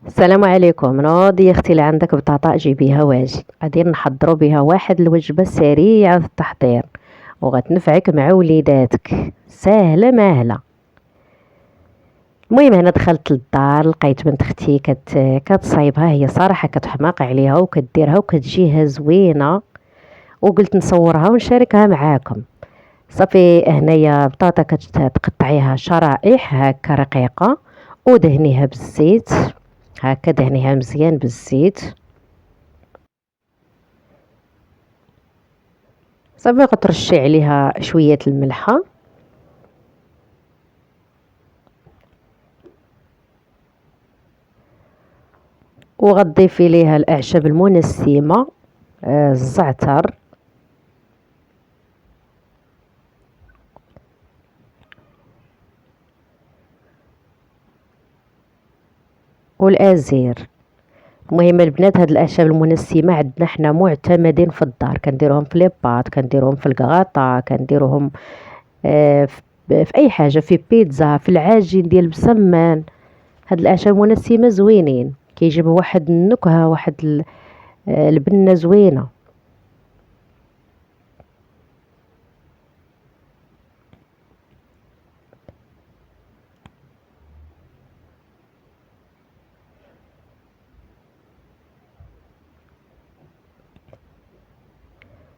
السلام عليكم. نوض يا اختي، اللي عندك بطاطا جيبيها واجد. غادي نحضروا بها واحد الوجبه سريعه التحضير وغتنفعك مع وليداتك، ساهله ماهله. المهم هنا دخلت للدار، لقيت بنت اختي كتصايبها. هي صراحه كتحماق عليها وكديرها وكتجيها زوينه، وقلت نصورها ونشاركها معاكم. صافي هنايا بطاطا كتقطعيها شرائح هكا رقيقه ودهنيها بالزيت. هكا دهنيها مزيان بالزيت. صافي غترشي عليها شويه الملحه، وغتضيفي ليها الاعشاب المنسمه، الزعتر والازير. المهم البنات، هاد الاعشاب المنسمه عندنا حنا معتمدين في الدار، كنديروهم في لي باط، كنديروهم في الكغاطا، كنديروهم في اي حاجه، في بيتزا، في العجين ديال البسمان. هاد الاعشاب المنسمه زوينين، كيجيبوا واحد النكهه، واحد البنه زوينه.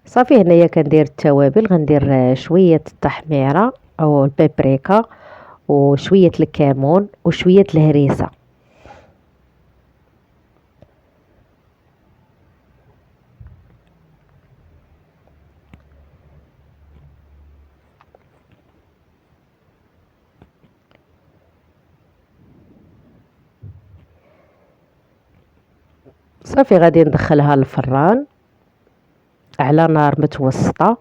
صافي هنايا كندير التوابل، غندير شويه التحميره او البابريكا وشويه الكمون وشويه الهريسه. صافي غادي ندخلها للفران على نار متوسطه،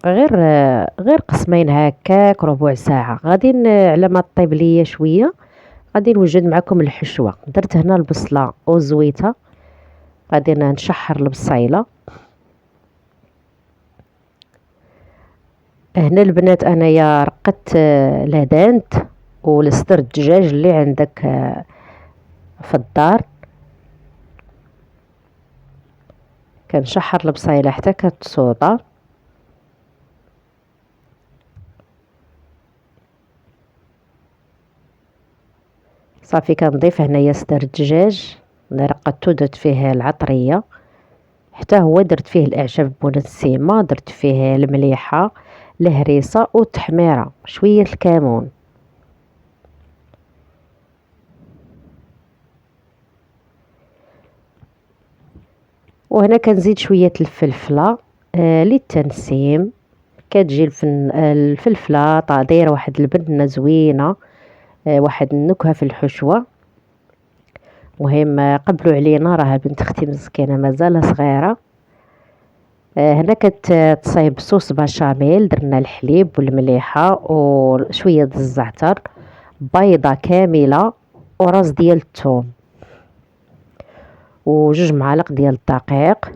غير قسمين هكاك ربع ساعه. غادي على ما طيب ليا شويه غادي نوجد معكم الحشوه. درت هنا البصله والزويته، غادي نشحر البصيله. هنا البنات انايا رقدت لادانت والصدر الدجاج اللي عندك في الدار. كنشحر البصيله حتى كتصوطا. صافي كنضيف هنايا صدر الدجاج اللي رقدتو، درت فيه العطريه حتى هو، درت فيه الاعشاب المنسمه، درت فيه المليحه، الهريسه والتحميره، شويه الكمون. وهنا كنزيد شويه الفلفله للتنسيم. كتجي الفلفله دايره واحد البنه زوينه، واحد النكهه في الحشوه. مهم قبلوا علينا، راه بنت اختي مسكينه مازال صغيره. هنا كتصايب صوص بشاميل، درنا الحليب والمليحه وشويه الزعتر، بيضه كامله وراس ديال الثوم وجوج معالق ديال الدقيق.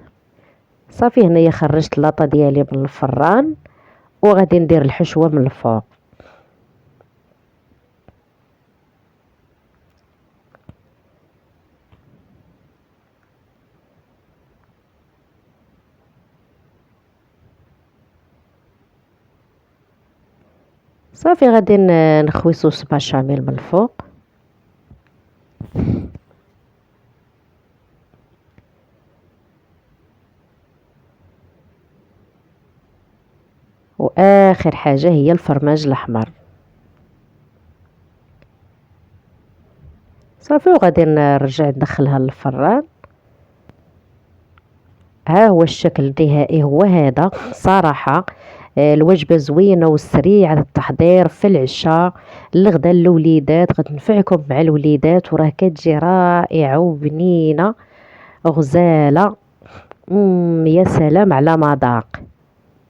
صافي هنايا خرجت لاطه ديالي من الفران وغادي ندير الحشوه من الفوق. صافي غادي نخوي صوص بشاميل من الفوق. واخر حاجه هي الفرماج الاحمر. صافي وغادي نرجع ندخلها للفران. ها هو الشكل النهائي، هو هذا صراحه. الوجبه زوينه وسريعه التحضير في العشاء، الغدا للوليدات، غتنفعكم مع الوليدات وراه كتجي رائعه وبنينه غزاله. يا سلام على مذاق.